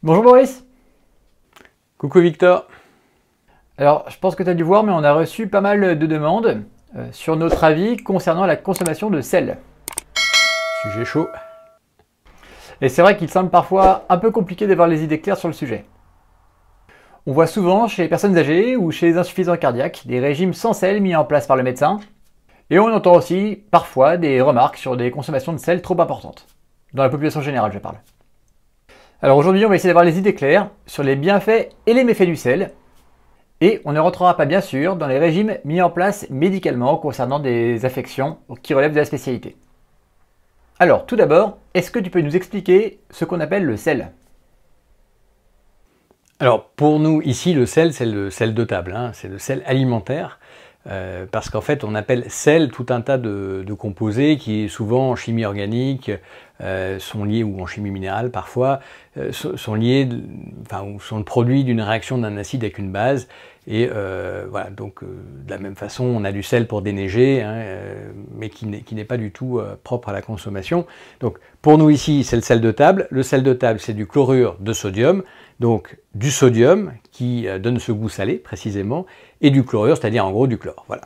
Bonjour Boris. Coucou Victor. Alors, je pense que tu as dû voir, mais on a reçu pas mal de demandes sur notre avis concernant la consommation de sel. Sujet chaud. Et c'est vrai qu'il semble parfois un peu compliqué d'avoir les idées claires sur le sujet. On voit souvent chez les personnes âgées ou chez les insuffisants cardiaques des régimes sans sel mis en place par le médecin. Et on entend aussi parfois des remarques sur des consommations de sel trop importantes. Dans la population générale, je parle. Alors aujourd'hui, on va essayer d'avoir les idées claires sur les bienfaits et les méfaits du sel. Et on ne rentrera pas bien sûr dans les régimes mis en place médicalement concernant des affections qui relèvent de la spécialité. Alors tout d'abord, est-ce que tu peux nous expliquer ce qu'on appelle le sel? Alors pour nous ici le sel c'est le sel de table, c'est le sel alimentaire. Parce qu'en fait on appelle sel tout un tas de composés qui souvent en chimie organique sont liés, ou en chimie minérale parfois, sont liés, ou sont le produit d'une réaction d'un acide avec une base. Et voilà, donc de la même façon on a du sel pour déneiger, mais qui n'est pas du tout propre à la consommation. Donc pour nous ici c'est le sel de table. Le sel de table c'est du chlorure de sodium, donc du sodium qui donne ce goût salé précisément, et du chlorure, c'est-à-dire en gros du chlore. Voilà.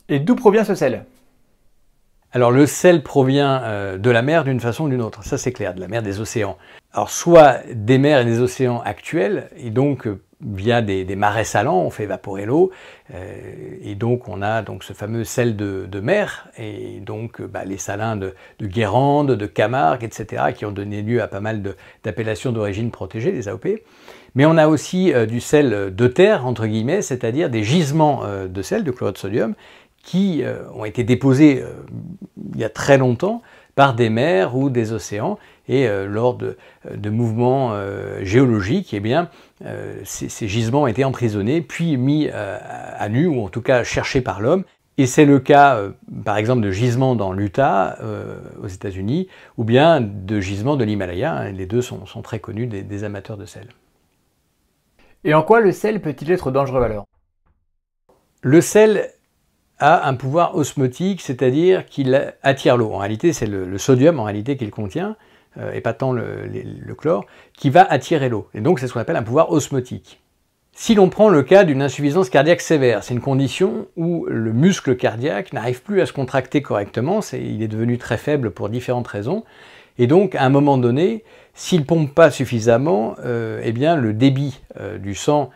Et d'où provient ce sel? Alors le sel provient de la mer d'une façon ou d'une autre, ça c'est clair, de la mer, des océans. Alors soit des mers et des océans actuels, et donc via des marais salants, on fait évaporer l'eau, et donc on a donc ce fameux sel de mer, et donc les salins de Guérande, de Camargue, etc., qui ont donné lieu à pas mal d'appellations d'origine protégée, des AOP. Mais on a aussi du sel de terre, entre guillemets, c'est-à-dire des gisements de sel, de chlorure de sodium, qui ont été déposés il y a très longtemps par des mers ou des océans, et lors de mouvements géologiques, eh bien, ces gisements ont été emprisonnés, puis mis à nu, ou en tout cas cherchés par l'homme. Et c'est le cas, par exemple, de gisements dans l'Utah, aux États-Unis, ou bien de gisements de l'Himalaya. Les deux sont très connus des amateurs de sel. Et en quoi le sel peut-il être dangereux alors? Le sel a un pouvoir osmotique, c'est-à-dire qu'il attire l'eau. En réalité, c'est le sodium en réalité qu'il contient, et pas tant le chlore, qui va attirer l'eau. Et donc c'est ce qu'on appelle un pouvoir osmotique. Si l'on prend le cas d'une insuffisance cardiaque sévère, c'est une condition où le muscle cardiaque n'arrive plus à se contracter correctement, il est devenu très faible pour différentes raisons, et donc à un moment donné, s'il ne pompe pas suffisamment, eh bien le débit du sang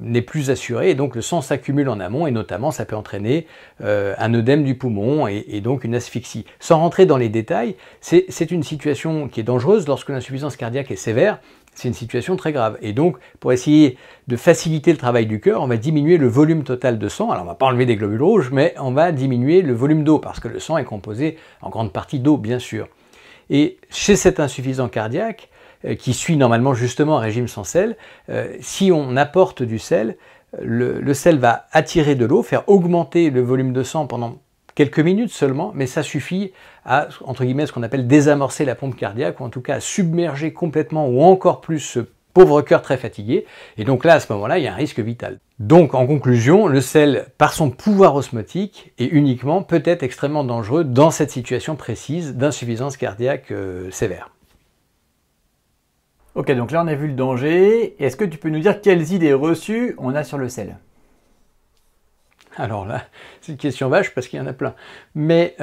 n'est plus assuré, et donc le sang s'accumule en amont, et notamment ça peut entraîner un œdème du poumon et donc une asphyxie. Sans rentrer dans les détails, c'est une situation qui est dangereuse lorsque l'insuffisance cardiaque est sévère. C'est une situation très grave. Et donc, pour essayer de faciliter le travail du cœur, on va diminuer le volume total de sang. Alors, on ne va pas enlever des globules rouges, mais on va diminuer le volume d'eau, parce que le sang est composé en grande partie d'eau, bien sûr. Et chez cet insuffisant cardiaque, qui suit normalement justement un régime sans sel, si on apporte du sel, le sel va attirer de l'eau, faire augmenter le volume de sang pendant quelques minutes seulement, mais ça suffit à, entre guillemets, ce qu'on appelle désamorcer la pompe cardiaque, ou en tout cas à submerger complètement ou encore plus ce pauvre cœur très fatigué. Et donc là, à ce moment-là, il y a un risque vital. Donc en conclusion, le sel, par son pouvoir osmotique, et uniquement, peut être extrêmement dangereux dans cette situation précise d'insuffisance cardiaque sévère. Ok, donc là on a vu le danger. Est-ce que tu peux nous dire quelles idées reçues on a sur le sel? Alors là, c'est une question vache parce qu'il y en a plein. Mais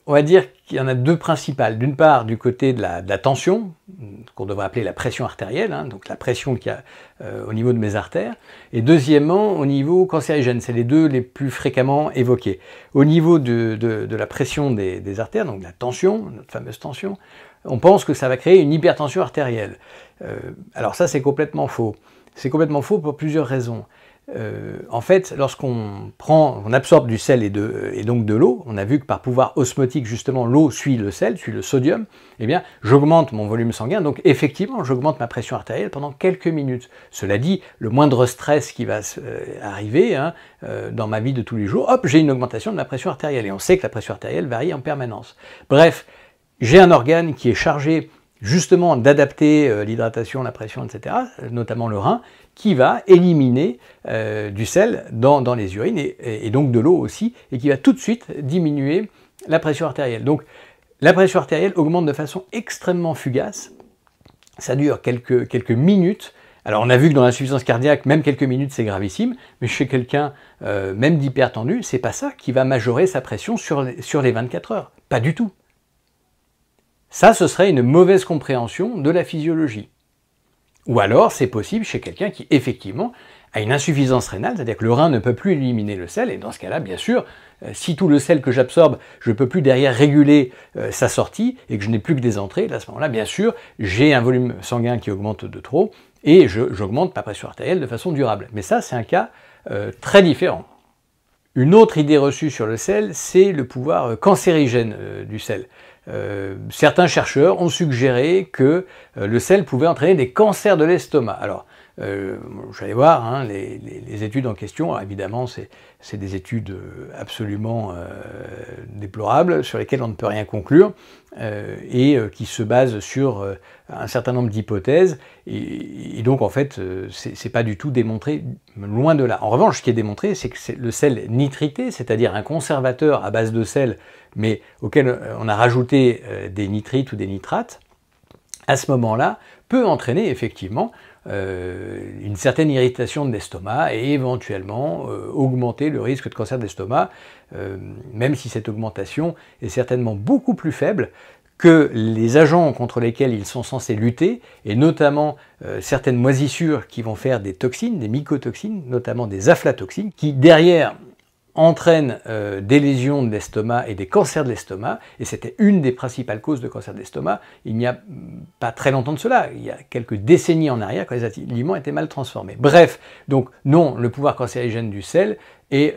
on va dire qu'il y en a deux principales. D'une part, du côté de la tension, qu'on devrait appeler la pression artérielle, donc la pression qu'il y a au niveau de mes artères. Et deuxièmement, au niveau cancérigène. C'est les deux les plus fréquemment évoqués. Au niveau de la pression des artères, donc la tension, notre fameuse tension, on pense que ça va créer une hypertension artérielle. Alors ça, c'est complètement faux. C'est complètement faux pour plusieurs raisons. En fait, lorsqu'on absorbe du sel et donc de l'eau, on a vu que par pouvoir osmotique, justement, l'eau suit le sel, suit le sodium, eh bien, j'augmente mon volume sanguin, donc effectivement, j'augmente ma pression artérielle pendant quelques minutes. Cela dit, le moindre stress qui va arriver dans ma vie de tous les jours, hop, j'ai une augmentation de ma pression artérielle, et on sait que la pression artérielle varie en permanence. Bref, j'ai un organe qui est chargé justement d'adapter l'hydratation, la pression, etc., notamment le rein, qui va éliminer du sel dans les urines et donc de l'eau aussi, et qui va tout de suite diminuer la pression artérielle. Donc La pression artérielle augmente de façon extrêmement fugace. Ça dure quelques minutes. Alors on a vu que dans l'insuffisance cardiaque, même quelques minutes, c'est gravissime, mais chez quelqu'un, même d'hypertendu, c'est pas ça qui va majorer sa pression sur les 24 heures. Pas du tout. Ça, ce serait une mauvaise compréhension de la physiologie. Ou alors, c'est possible chez quelqu'un qui, effectivement, a une insuffisance rénale, c'est-à-dire que le rein ne peut plus éliminer le sel, et dans ce cas-là, bien sûr, si tout le sel que j'absorbe, je ne peux plus derrière réguler sa sortie, et que je n'ai plus que des entrées, à ce moment-là, bien sûr, j'ai un volume sanguin qui augmente de trop, et j'augmente ma pression artérielle de façon durable. Mais ça, c'est un cas très différent. Une autre idée reçue sur le sel, c'est le pouvoir cancérigène du sel. Certains chercheurs ont suggéré que le sel pouvait entraîner des cancers de l'estomac. Alors, j'allais voir hein, les études en question. Alors, évidemment, c'est des études absolument déplorables sur lesquelles on ne peut rien conclure et qui se basent sur un certain nombre d'hypothèses. Et donc, en fait, c'est pas du tout démontré, loin de là. En revanche, ce qui est démontré, c'est que le sel nitrité, c'est-à-dire un conservateur à base de sel, mais auquel on a rajouté des nitrites ou des nitrates, à ce moment-là, peut entraîner effectivement une certaine irritation de l'estomac et éventuellement augmenter le risque de cancer d'estomac, même si cette augmentation est certainement beaucoup plus faible que les agents contre lesquels ils sont censés lutter, et notamment certaines moisissures qui vont faire des toxines, des mycotoxines, notamment des aflatoxines, qui derrière entraînent des lésions de l'estomac et des cancers de l'estomac, et c'était une des principales causes de cancer de l'estomac il n'y a pas très longtemps de cela, il y a quelques décennies en arrière, quand les aliments étaient mal transformés. Bref, donc non, le pouvoir cancérigène du sel est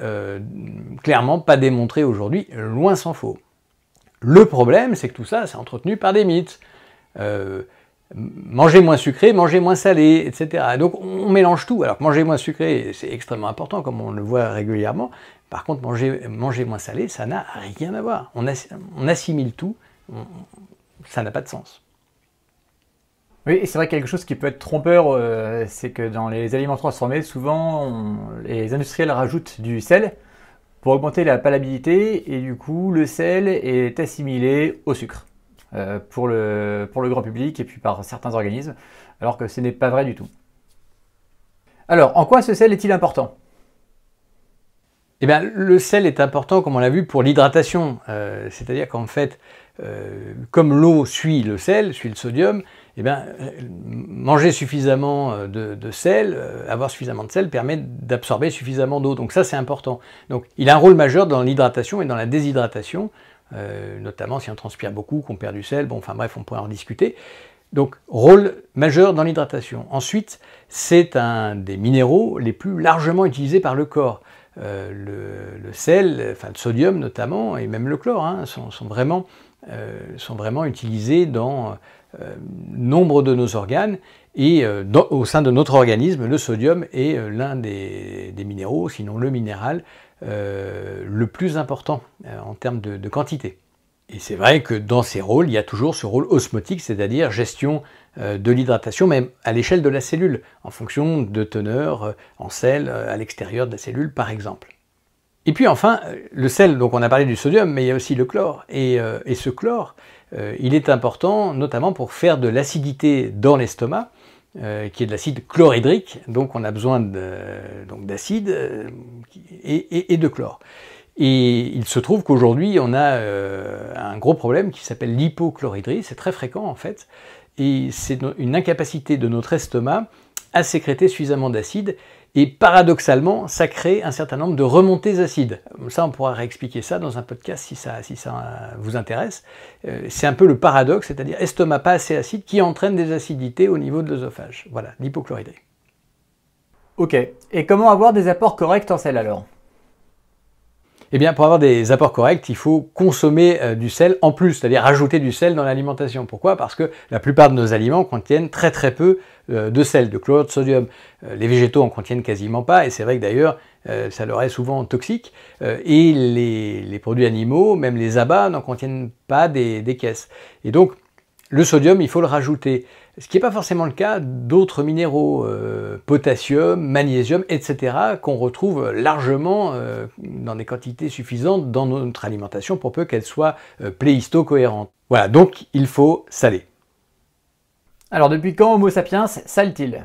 clairement pas démontré aujourd'hui, loin s'en faut. Le problème, c'est que tout ça, c'est entretenu par des mythes. Manger moins sucré, manger moins salé, etc. Donc on mélange tout. Alors que manger moins sucré, c'est extrêmement important, comme on le voit régulièrement. Par contre, manger moins salé, ça n'a rien à voir. On assimile tout, ça n'a pas de sens. Oui, et c'est vrai que quelque chose qui peut être trompeur, c'est que dans les aliments transformés, souvent, les industriels rajoutent du sel pour augmenter la palatabilité, et du coup, le sel est assimilé au sucre. Pour le grand public et puis par certains organismes, alors que ce n'est pas vrai du tout. Alors, en quoi ce sel est-il important ? Eh bien, le sel est important, comme on l'a vu, pour l'hydratation. C'est-à-dire qu'en fait, comme l'eau suit le sel, suit le sodium, eh bien, manger suffisamment de sel, avoir suffisamment de sel, permet d'absorber suffisamment d'eau. Donc ça, c'est important. Donc, il a un rôle majeur dans l'hydratation et dans la déshydratation, notamment si on transpire beaucoup, qu'on perd du sel, bon, enfin bref, on pourrait en discuter. Donc, rôle majeur dans l'hydratation. Ensuite, c'est un des minéraux les plus largement utilisés par le corps. Le sel, enfin le sodium notamment, et même le chlore, hein, sont vraiment utilisés dans nombre de nos organes, et au sein de notre organisme, le sodium est l'un des minéraux, sinon le minéral, le plus important en termes de quantité. Et c'est vrai que dans ces rôles, il y a toujours ce rôle osmotique, c'est-à-dire gestion de l'hydratation, même à l'échelle de la cellule, en fonction de teneur en sel à l'extérieur de la cellule, par exemple. Et puis enfin, le sel, donc on a parlé du sodium, mais il y a aussi le chlore. Et ce chlore, il est important notamment pour faire de l'acidité dans l'estomac, qui est de l'acide chlorhydrique, donc on a besoin d'acide et de chlore. Et il se trouve qu'aujourd'hui, on a un gros problème qui s'appelle l'hypochlorhydrie, c'est très fréquent en fait, et c'est une incapacité de notre estomac à sécréter suffisamment d'acide, et paradoxalement, ça crée un certain nombre de remontées acides. Ça, on pourra réexpliquer ça dans un podcast si ça vous intéresse. C'est un peu le paradoxe, c'est-à-dire estomac pas assez acide qui entraîne des acidités au niveau de l'œsophage. Voilà, l'hypochlorhydrie. Ok, et comment avoir des apports corrects en sel alors ? Eh bien, pour avoir des apports corrects, il faut consommer du sel en plus, c'est-à-dire rajouter du sel dans l'alimentation. Pourquoi ? Parce que la plupart de nos aliments contiennent très très peu de sel, de chlorure de sodium. Les végétaux en contiennent quasiment pas, et c'est vrai que d'ailleurs, ça leur est souvent toxique. Et les produits animaux, même les abats, n'en contiennent pas des caisses. Et donc, le sodium, il faut le rajouter. Ce qui n'est pas forcément le cas d'autres minéraux, potassium, magnésium, etc., qu'on retrouve largement dans des quantités suffisantes dans notre alimentation pour peu qu'elle soit pléisto-cohérente. Voilà, donc il faut saler. Alors depuis quand Homo sapiens sale-t-il?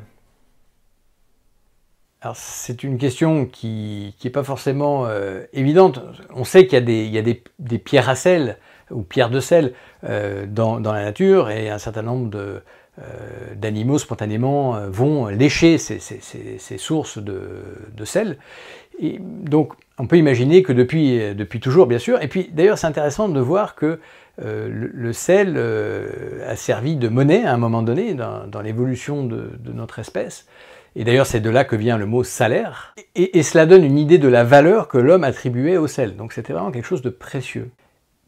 Alors c'est une question qui n'est pas forcément évidente. On sait qu'il y a des pierres à sel ou pierres de sel dans la nature, et un certain nombre d'animaux spontanément vont lécher ces sources de sel. Et donc on peut imaginer que depuis toujours, bien sûr. Et puis d'ailleurs c'est intéressant de voir que le sel a servi de monnaie à un moment donné dans l'évolution de notre espèce. Et d'ailleurs, c'est de là que vient le mot salaire. Et cela donne une idée de la valeur que l'homme attribuait au sel. Donc c'était vraiment quelque chose de précieux.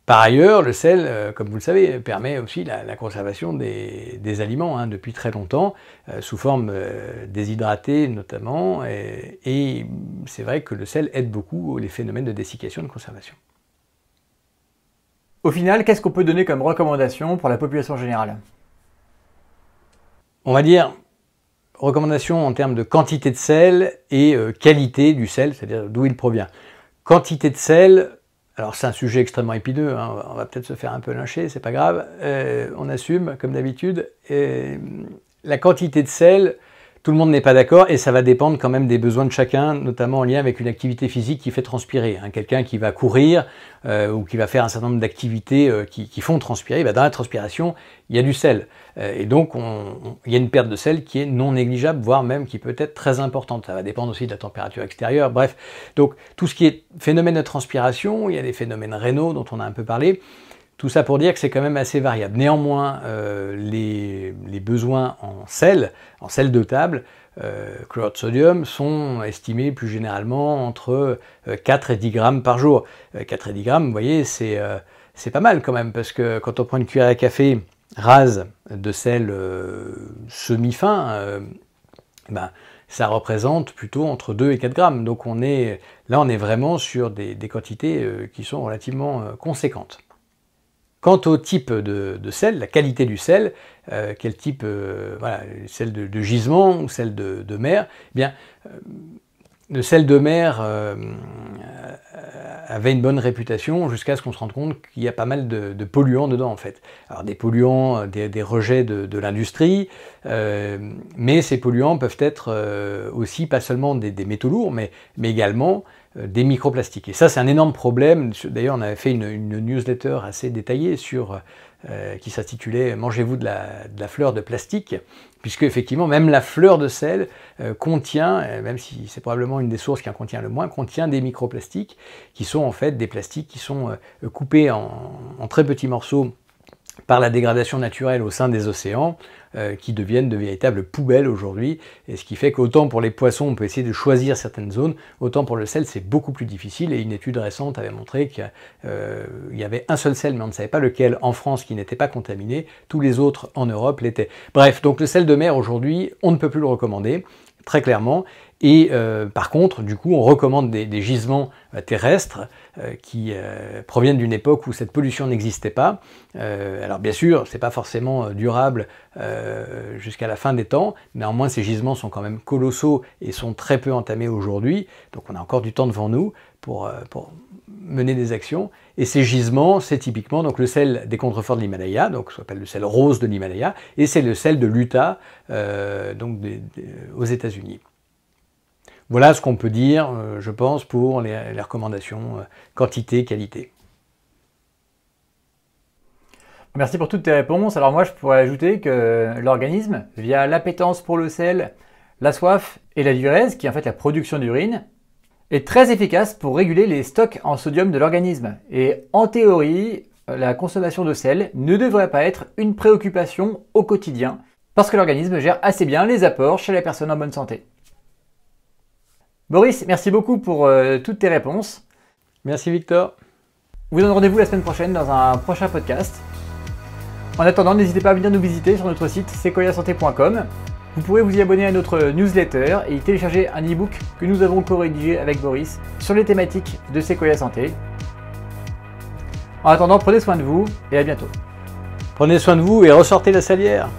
Par ailleurs, le sel, comme vous le savez, permet aussi la conservation des aliments depuis très longtemps, sous forme déshydratée notamment. Et c'est vrai que le sel aide beaucoup les phénomènes de dessiccation et de conservation. Au final, qu'est-ce qu'on peut donner comme recommandation pour la population générale? On va dire recommandations en termes de quantité de sel et qualité du sel, c'est-à-dire d'où il provient. Quantité de sel, alors c'est un sujet extrêmement épineux, on va peut-être se faire un peu lyncher, c'est pas grave, on assume comme d'habitude. La quantité de sel, tout le monde n'est pas d'accord, et ça va dépendre quand même des besoins de chacun, notamment en lien avec une activité physique qui fait transpirer. Quelqu'un qui va courir ou qui va faire un certain nombre d'activités qui font transpirer, dans la transpiration, il y a du sel. Et donc, il y a une perte de sel qui est non négligeable, voire même qui peut être très importante. Ça va dépendre aussi de la température extérieure, bref. Donc, tout ce qui est phénomène de transpiration, il y a des phénomènes rénaux dont on a un peu parlé. Tout ça pour dire que c'est quand même assez variable. Néanmoins, les besoins en sel de table, chlorure de sodium, sont estimés plus généralement entre 4 et 10 grammes par jour. 4 et 10 grammes, vous voyez, c'est pas mal quand même, parce que quand on prend une cuillère à café rase de sel semi-fin, ça représente plutôt entre 2 et 4 grammes. Donc on est vraiment sur des quantités qui sont relativement conséquentes. Quant au type de sel, la qualité du sel, quel type, sel de gisement ou sel de mer, le sel de mer avait une bonne réputation jusqu'à ce qu'on se rende compte qu'il y a pas mal de polluants dedans en fait. Alors des polluants, des rejets de l'industrie, mais ces polluants peuvent être aussi pas seulement des métaux lourds, mais également des microplastiques. Et ça, c'est un énorme problème. D'ailleurs, on avait fait une newsletter assez détaillée qui s'intitulait « Mangez-vous de la fleur de plastique ?» puisque effectivement, même la fleur de sel contient, même si c'est probablement une des sources qui en contient le moins, contient des microplastiques qui sont en fait des plastiques qui sont coupés en très petits morceaux par la dégradation naturelle au sein des océans, qui deviennent de véritables poubelles aujourd'hui, et ce qui fait qu'autant pour les poissons on peut essayer de choisir certaines zones, autant pour le sel c'est beaucoup plus difficile, et une étude récente avait montré qu'il y avait un seul sel, mais on ne savait pas lequel en France, qui n'était pas contaminé, tous les autres en Europe l'étaient. Bref, donc le sel de mer aujourd'hui, on ne peut plus le recommander, très clairement, et par contre, du coup, on recommande des gisements terrestres qui proviennent d'une époque où cette pollution n'existait pas. Alors bien sûr, c'est pas forcément durable jusqu'à la fin des temps, néanmoins ces gisements sont quand même colossaux et sont très peu entamés aujourd'hui, donc on a encore du temps devant nous pour mener des actions. Et ces gisements, c'est typiquement donc le sel des contreforts de l'Himalaya, donc ce qu'on appelle le sel rose de l'Himalaya, et c'est le sel de l'Utah, donc aux États-Unis. Voilà ce qu'on peut dire, je pense, pour les recommandations quantité, qualité. Merci pour toutes tes réponses. Alors moi, je pourrais ajouter que l'organisme, via l'appétence pour le sel, la soif et la diurèse, qui est en fait la production d'urine, est très efficace pour réguler les stocks en sodium de l'organisme. Et en théorie, la consommation de sel ne devrait pas être une préoccupation au quotidien, parce que l'organisme gère assez bien les apports chez la personne en bonne santé. Boris, merci beaucoup pour toutes tes réponses. Merci Victor. Vous donne rendez-vous la semaine prochaine dans un prochain podcast. En attendant, n'hésitez pas à venir nous visiter sur notre site sequoiasanté.com. Vous pourrez vous y abonner à notre newsletter et y télécharger un e-book que nous avons co-rédigé avec Boris sur les thématiques de Sequoia Santé. En attendant, prenez soin de vous et à bientôt. Prenez soin de vous et ressortez la salière.